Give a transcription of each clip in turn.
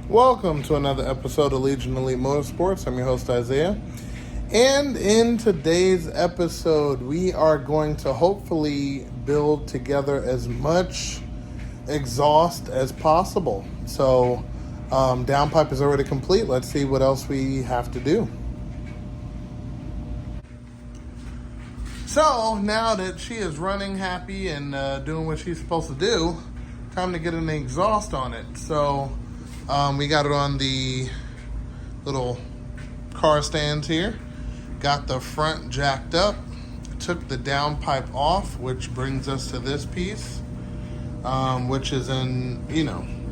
Welcome to another episode of Legion Elite Motorsports. I'm your host, Isaiah. And in today's episode, we are going to hopefully build together as much exhaust as possible. So, downpipe is already complete. Let's see what else we have to do. So, now that she is running happy and doing what she's supposed to do, time to get an exhaust on it. So, we got it on the little car stands here. Got the front jacked up. Took the downpipe off, which brings us to this piece, which is in,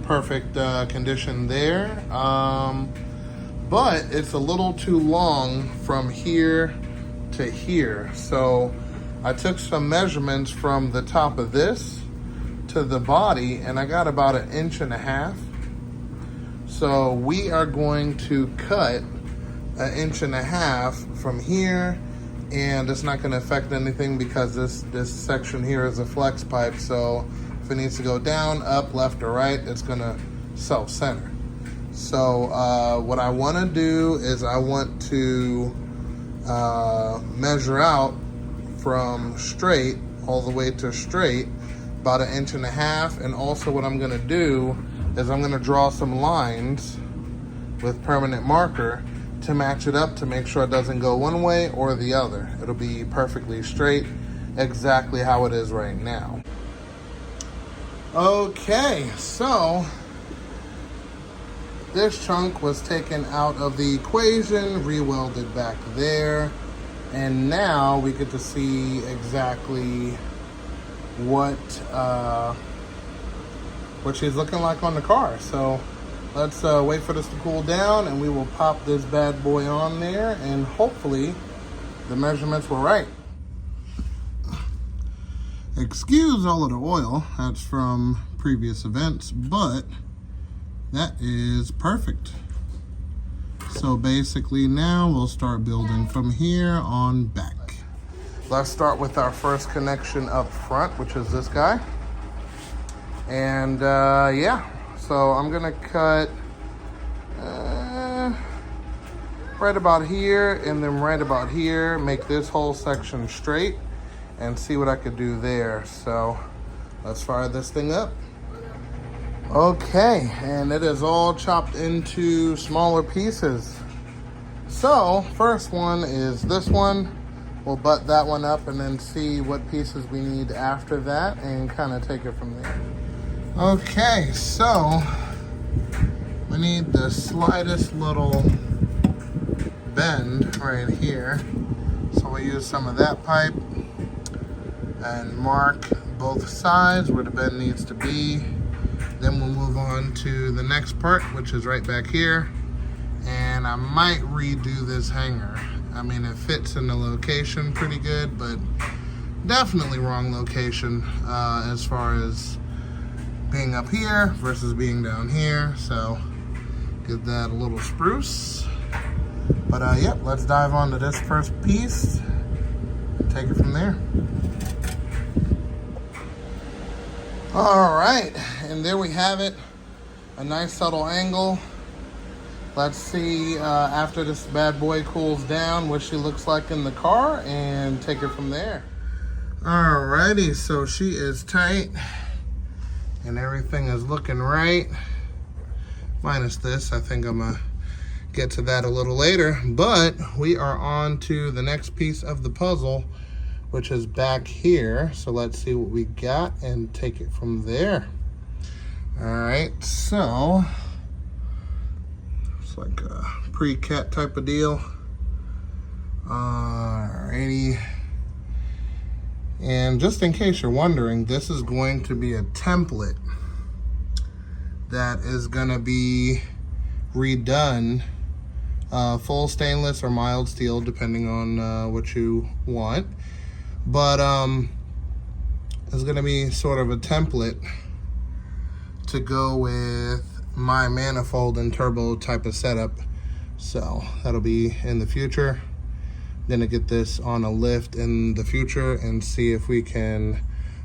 perfect condition there. But it's a little too long from here to here. So I took some measurements from the top of this to the body, and I got about 1.5 inches. So we are going to cut 1.5 inches from here, and it's not going to affect anything because this section here is a flex pipe. So if it needs to go down, up, left, or right, it's going to self-center. So what I want to do is I want to measure out from straight all the way to straight about 1.5 inches. And also what I'm going to do is I'm going to draw some lines with permanent marker to match it up to make sure it doesn't go one way or the other. It'll be perfectly straight, exactly how it is right now. Okay, so this chunk was taken out of the equation, re-welded back there, and now we get to see exactly what she's looking like on the car. So let's wait for this to cool down, and we will pop this bad boy on there, and hopefully the measurements were right. Excuse all of the oil, that's from previous events, but that is perfect. So basically now we'll start building from here on back. Let's start with our first connection up front, which is this guy. And yeah, so I'm gonna cut right about here and then right about here, make this whole section straight and see what I could do there. So let's fire this thing up. Okay, and it is all chopped into smaller pieces. So first one is this one. We'll butt that one up and then see what pieces we need after that and kind of take it from there. Okay, so we need the slightest little bend right here. So we'll use some of that pipe and mark both sides where the bend needs to be. Then we'll move on to the next part, which is right back here. And I might redo this hanger. I mean, it fits in the location pretty good, but definitely wrong location as far as being up here versus being down here. So give that a little spruce. But yep, let's dive onto this first piece and take it from there. All right, and there we have it. A nice subtle angle. Let's see after this bad boy cools down what she looks like in the car and take it from there. Alrighty, so she is tight and everything is looking right. Minus this, I think I'm gonna get to that a little later, but we are on to the next piece of the puzzle, which is back here. So let's see what we got and take it from there. All right, so it's like a pre-cat type of deal. Alrighty. And just in case you're wondering, this is going to be a template that is gonna be redone, full stainless or mild steel, depending on what you want. But it's gonna be sort of a template to go with my manifold and turbo type of setup. So that'll be in the future. Gonna get this on a lift in the future and see if we can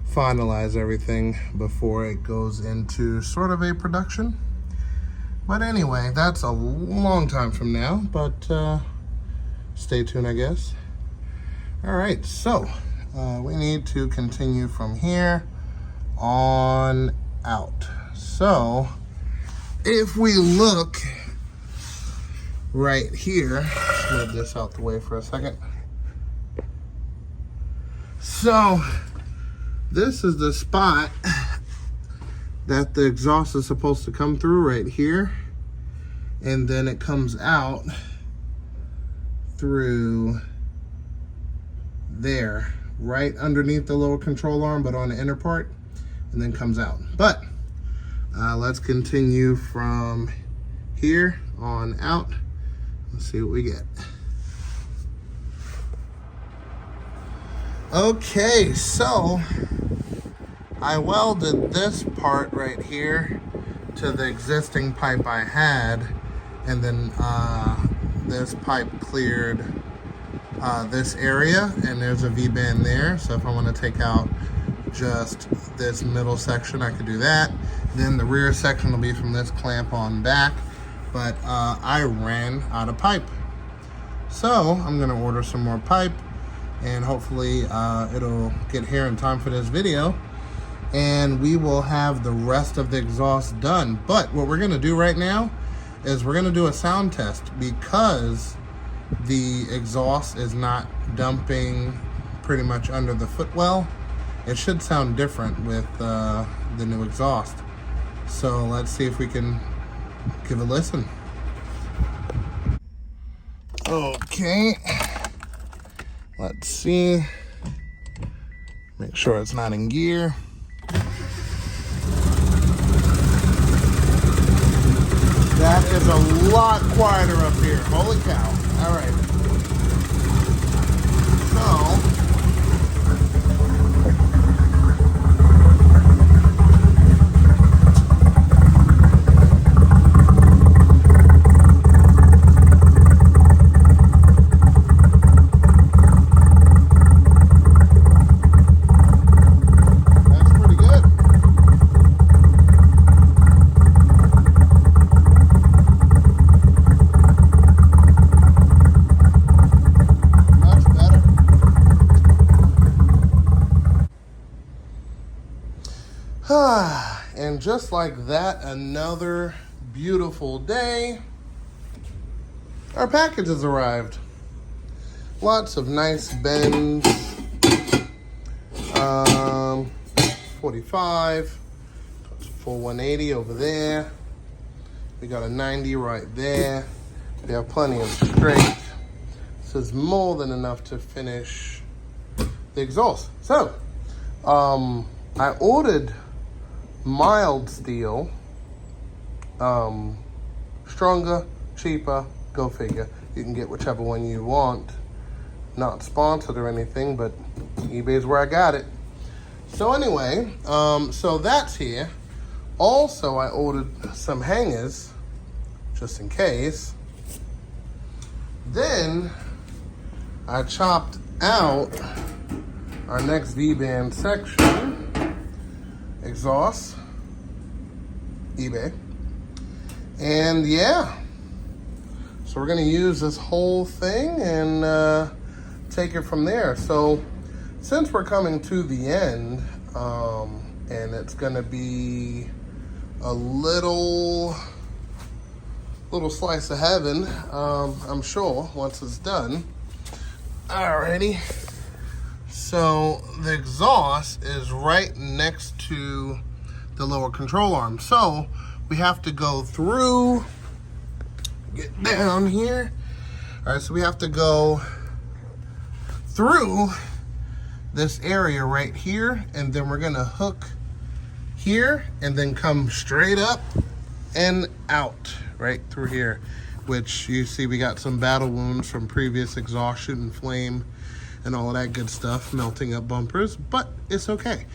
finalize everything before it goes into sort of a production. But anyway, that's a long time from now, but stay tuned, I guess. All right, so we need to continue from here on out. So if we look right here, let's move this out the way for a second. So this is the spot that the exhaust is supposed to come through, right here, and then it comes out through there, right underneath the lower control arm, but on the inner part, and then comes out. But let's continue from here on out. Let's see what we get. Okay, so I welded this part right here to the existing pipe I had, and then this pipe cleared this area, and there's a V-band there. So if I want to take out just this middle section, I could do that. Then the rear section will be from this clamp on back, but I ran out of pipe. So I'm gonna order some more pipe, and hopefully it'll get here in time for this video, and we will have the rest of the exhaust done. But what we're gonna do right now is we're gonna do a sound test, because the exhaust is not dumping pretty much under the footwell. It should sound different with the new exhaust. So let's see if we can give a listen. Okay, let's see. Make sure it's not in gear. That is a lot quieter up here. Holy cow. All right. So and just like that, another beautiful day. Our package has arrived. Lots of nice bends. 45, full 180 over there. We got a 90 right there. We have plenty of straight. This is more than enough to finish the exhaust. So, I ordered mild steel, stronger, cheaper, go figure. You can get whichever one you want. Not sponsored or anything, but eBay's where I got it. So anyway, so that's here. Also, I ordered some hangers, just in case. Then, I chopped out our next V-band section. Exhaust, eBay, and yeah, so we're gonna use this whole thing and take it from there. So since we're coming to the end, and it's gonna be a little slice of heaven, I'm sure, once it's done. Alrighty. So the exhaust is right next to the lower control arm. So we have to go through, get down here. All right, so we have to go through this area right here, and then we're gonna hook here and then come straight up and out right through here, which you see we got some battle wounds from previous exhaust shooting flame and all of that good stuff, melting up bumpers, but it's okay.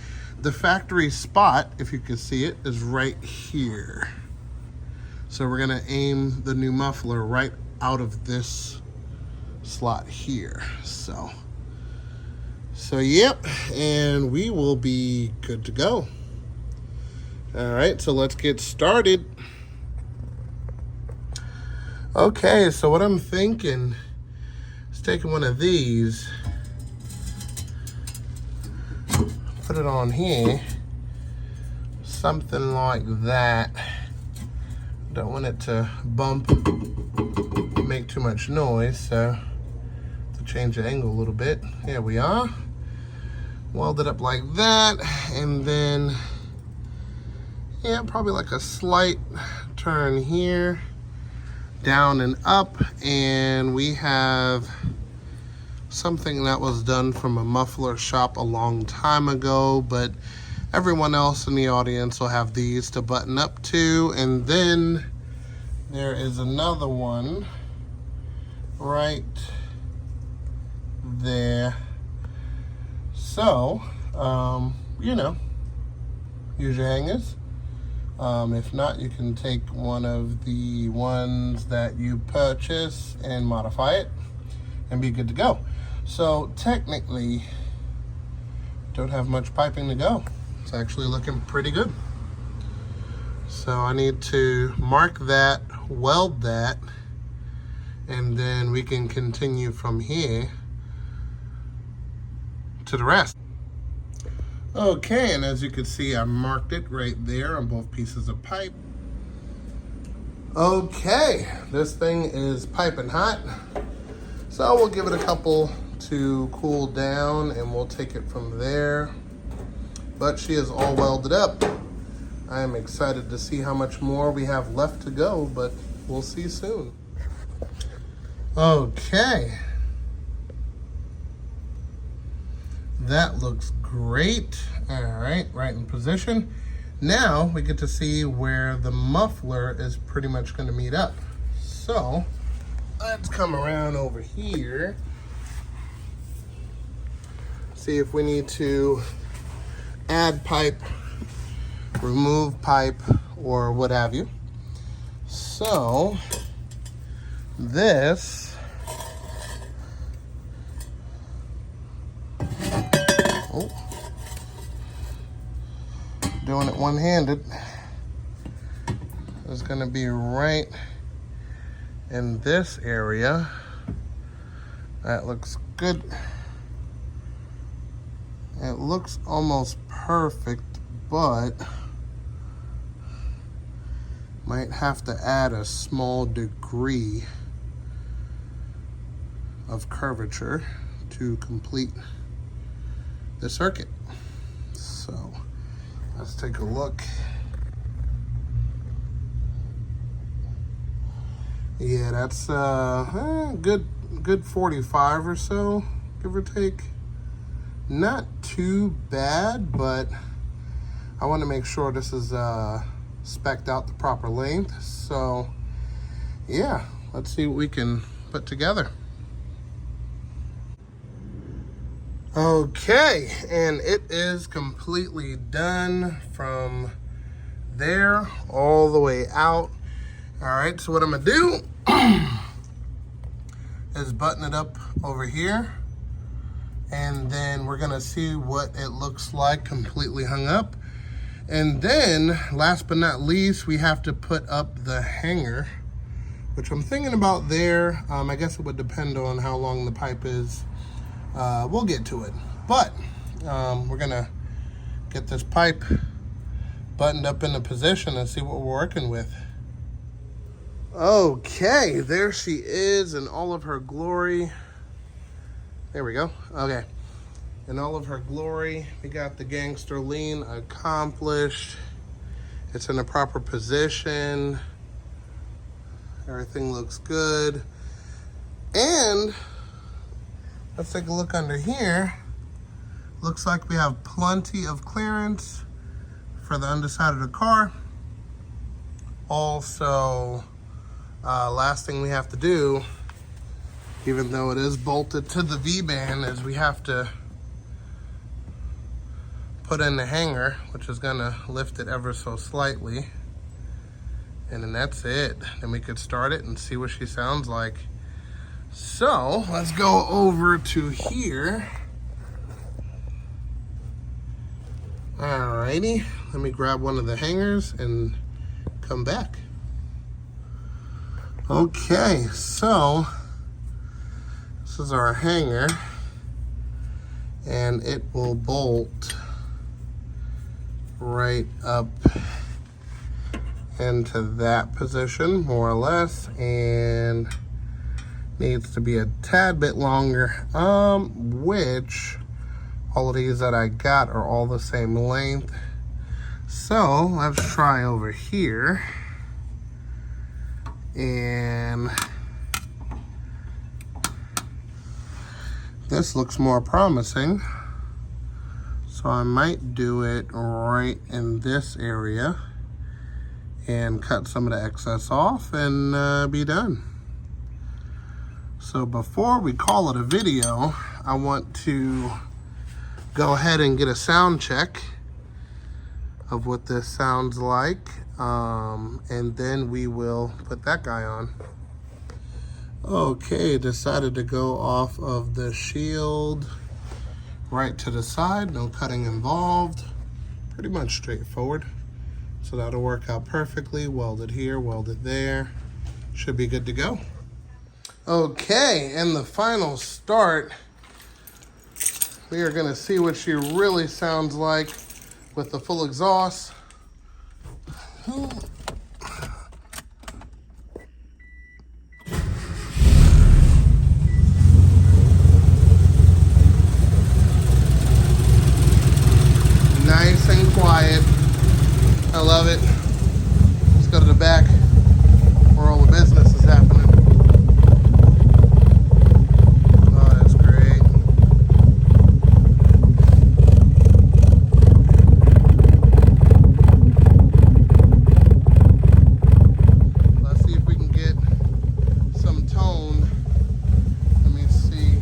The factory spot, if you can see it, is right here. So we're gonna aim the new muffler right out of this slot here. So yep, and we will be good to go. All right, so let's get started. Okay, so what I'm thinking is taking one of these, put it on here, something like that. Don't want it to bump, make too much noise, so to change the angle a little bit. Here we are. Weld it up like that, and then, yeah, probably like a slight turn here, down and up, and we have something that was done from a muffler shop a long time ago, but everyone else in the audience will have these to button up to. And then there is another one right there. So, you know, use your hangers. If not, you can take one of the ones that you purchase and modify it and be good to go. So technically, don't have much piping to go. It's actually looking pretty good. So I need to mark that, weld that, and then we can continue from here to the rest. Okay, and as you can see, I marked it right there on both pieces of pipe. Okay, this thing is piping hot. So we'll give it a couple to cool down and we'll take it from there. But she is all welded up. I am excited to see how much more we have left to go, but we'll see soon. Okay. That looks great. All right, right in position. Now we get to see where the muffler is pretty much going to meet up. So let's come around over here. See if we need to add pipe, remove pipe, or what have you. So this, doing it one-handed, is going to be right in this area. That looks good. It looks almost perfect, but might have to add a small degree of curvature to complete the circuit. So let's take a look. Yeah, that's good 45 or so, give or take. Not too bad, but I want to make sure this is spec'd out the proper length. So yeah, let's see what we can put together. Okay, and it is completely done from there all the way out. All right, so what I'm gonna do is button it up over here, and then we're gonna see what it looks like completely hung up. And then last but not least, we have to put up the hanger, which I'm thinking about there. I guess it would depend on how long the pipe is. We'll get to it, but we're gonna get this pipe buttoned up into position and see what we're working with. Okay, there she is in all of her glory. There we go. Okay, in all of her glory, we got the gangster lean accomplished. It's in the proper position. Everything looks good. And let's take a look under here. Looks like we have plenty of clearance for the underside of the car. Also, last thing we have to do, even though it is bolted to the V-band, is we have to put in the hanger, which is gonna lift it ever so slightly. And then that's it. Then we could start it and see what she sounds like. So let's go over to here. Alrighty, let me grab one of the hangers and come back. Okay, so this is our hanger, and it will bolt right up into that position, more or less, and needs to be a tad bit longer, which all of these that I got are all the same length. So let's try over here, and this looks more promising. So I might do it right in this area and cut some of the excess off and be done. So before we call it a video, I want to go ahead and get a sound check of what this sounds like, and then we will put that guy on. Okay, decided to go off of the shield right to the side, no cutting involved, pretty much straightforward. So that'll work out perfectly, welded here, welded there, should be good to go. Okay, and the final start, we are gonna see what she really sounds like with the full exhaust. Nice and quiet. I love it. Let's go to the back where all the business is happening. Oh, that's great. Let's see if we can get some tone. Let me see.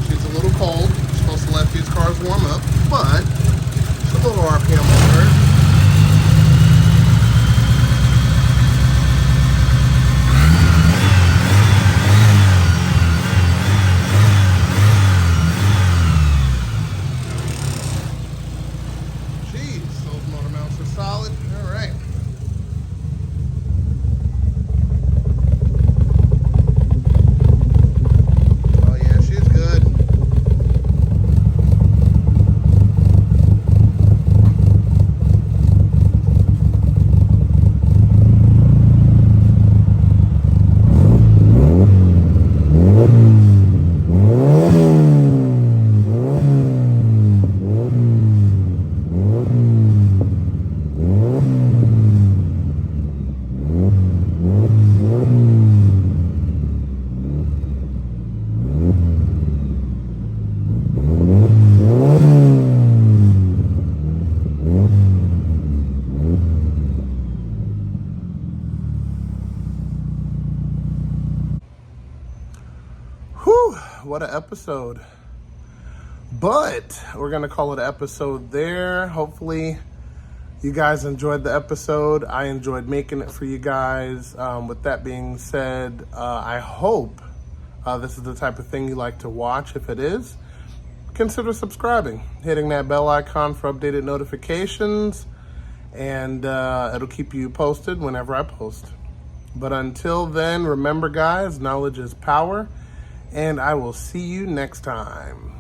She's a little cold. Supposed to let these cars warm up, but it's a little RPM on her. Jeez, those motor mounts are solid. All right. Oh yeah, she's good. Whew, what an episode. But we're gonna call it an episode there. Hopefully you guys enjoyed the episode. I enjoyed making it for you guys. With that being said, I hope this is the type of thing you like to watch. If it is, consider subscribing, hitting that bell icon for updated notifications, and it'll keep you posted whenever I post. But until then, remember guys, knowledge is power, and I will see you next time.